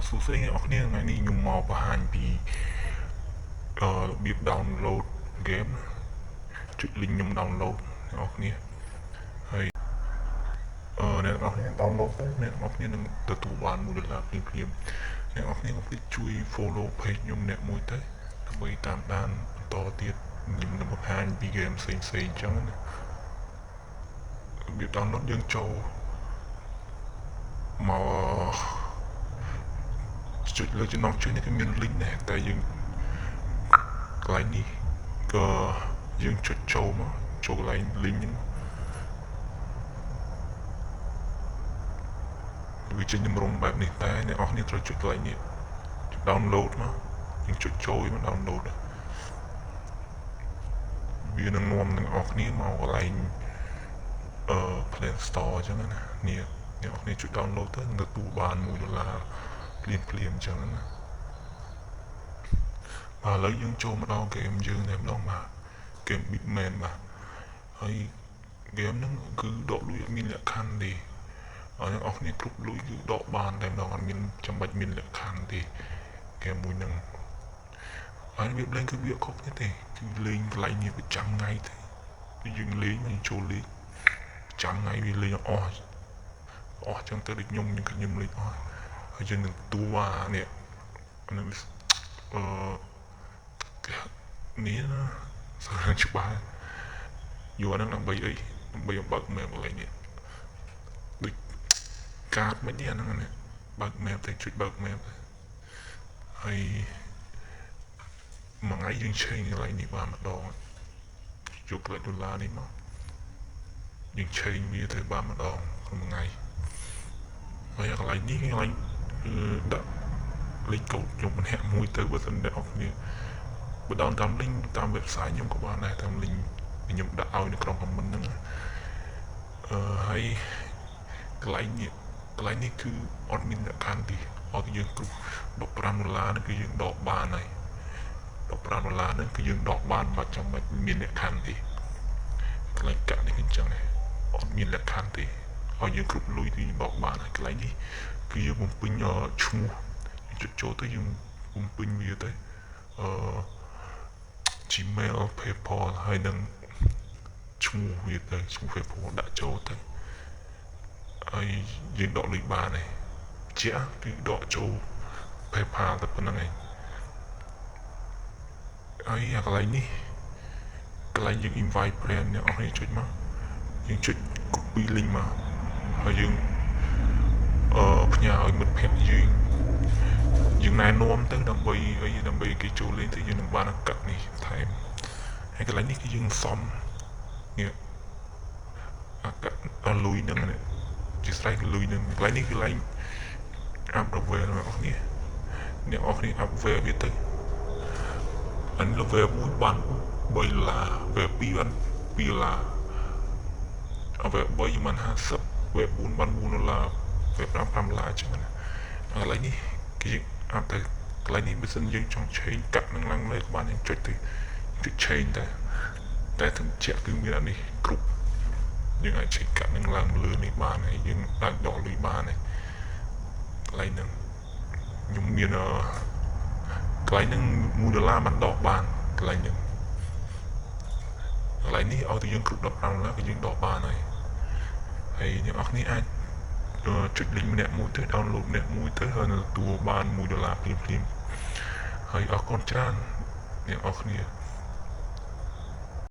សួស្តីអ្នកនរគ្នាថ្ងៃនេះខ្ញុំមកបង្ហាញពីរបៀប download game ចុច link ខ្ញុំ download អ្នកនរគ្នាហើយអ្នកនរគ្នា download ទៅអ្នកនរគ្នានឹងទទួលបាន$1ភ្លាមៗអ្នកនរគ្នាកុំភ្លេចជួយ follow page ខ្ញុំអ្នកមួយទៅដើម្បីតាមដានបន្តទៀតខ្ញុំនឹងបង្ហាញពី game ផ្សេងៗអញ្ចឹងណារបៀប download យើងចូលមកចុចលើចំណងជើងនេះគឺមាន link ដែរតែយើងកន្លែងនេះក៏យើងចុចចូលមកចូលកន្លែង link ហ្នឹងវាចេញតម្រងបែបនេះតែអ្នកនរគ្នាត្រូវចុចកន្លែងនេះ download មកយើងចុចចូលមក download វានឹងនាំអ្នកនរគ្នាមកកន្លែងPlay Store អញ្ចឹងណានេះអ្នកនរគ្នាចុច download ទៅនឹងទទួលបាន$1ភ្លាមអញ្ចឹងណាឥឡូវយើងចូលមកដល់ game យើងតែម្ដងបាទ game Bitman បាទហើយ game ហ្នឹងគឺដកលុយអត់មានលក្ខខណ្ឌទេអ្នកនរគ្នាគ្រប់លុយគឺដកបានតែម្ដងអត់មានចាំបាច់មានលក្ខខណ្ឌទេ game មួយហ្នឹងហើយវាលេងគឺវាខុសទេគឺលេងកន្លែងនេះប្រចាំថ្ងៃទេយើងលេងយើងចូលលេងប្រចាំថ្ងៃវាលេងអស់ចឹងទៅដូចខ្ញុំលេងអស់ហើយយើងនឹងទូនេះនេះនេះណាស្អាតច្បាស់យកហ្នឹងដើម្បីអីដើម្បីបើក map កន្លែងនេះដូចកាតមិនទេអាហ្នឹងបើក map ទៅចុចបើក map ហើយមួយថ្ងៃយើងឆេងកន្លែងនេះបានម្ដងយក$1នេះមកយើងឆេងវាទៅបានម្ដងក្នុងមួយថ្ងៃហើយកន្លែងនេះកន្លែងដាក់លេខកូដខ្ញុំម្នាក់មួយទៅបើសិនអ្នកនរគ្នាបើដោនតាម link តាម website ខ្ញុំក៏បានដែរតាម link ខ្ញុំដាក់ឲ្យនៅក្នុង comment ហ្នឹងហើយកន្លែងនេះគឺអត់មានលក្ខខណ្ឌទេអត់យើងគ្រប់$15ហ្នឹងគឺយើងដកបានហើយ$15ហ្នឹងគឺយើងដកបានមិនចាំបាច់មានលក្ខខណ្ឌទេកន្លែងកាក់នេះគឺអញ្ចឹងដែរអត់មានលក្ខខណ្ឌទេឲ្យយើងគ្រប់លុយគឺយើងដកបានហើយកន្លែងនេះគឺយើងបំពេញឈ្មោះចុចចូលទៅយើងបំពេញវាទៅGmail PayPal ហើយនឹងឈ្មោះវាទៅឈ្មោះ PayPal ដាក់ចូលទៅហើយយើងដកលុយបានហើយជាគឺដកចូល PayPal ទៅប៉ុណ្្នឹងឯងហើយកន្លែងនេះកន្លែងយើង invite friend អ្នកនរគ្នាចុចមកយើងចុច copy link មកហើយយើងផ្ញើឲ្យមិត្តភក្តិយើងណែនាំទៅដើម្បីគេចូលលេងទៅយើងនឹងបានឱកាសនេះថែមហើយកន្លែងនេះគឺយើងសំនេះឱកាសលុយហ្នឹងជាស្រ័យលុយហ្នឹងកន្លែងនេះគឺកន្លែង up level អ្នកនរគ្នាup level វាទៅអាន level 1បាន$3 level 2បាន$2 level 3បាន50 level 4បាន$4 level 5 $5អញ្ចឹងណាកន្លែងនេះគឺយើងអាប់ទៅកន្លែងនេះបើសិនយើងចង់ឆេងកាក់នឹងឡើងលើក៏បានយើងចុចទៅឆេងតែទាំងជាក់គឺមានអានេះគ្រប់យើងអាចឆេងកាក់នឹងឡើងលើនេះបានហើយយើងដាក់ដកលុយបានហើយកន្លែងហ្នឹងខ្ញុំមានកន្លែងហ្នឹង$1បានដកបានកន្លែងហ្នឹងកន្លែងនេះឲ្យតែយើងគ្រប់$15គឺយើងដកបានហើយអ្នកនរគ្នាអាចចុច link ម្នាក់មួយទៅ download ម្នាក់មួយទៅហើយទទួលបាន$1ភ្លាមហើយអរគុណច្រើនអ្នកនរគ្នា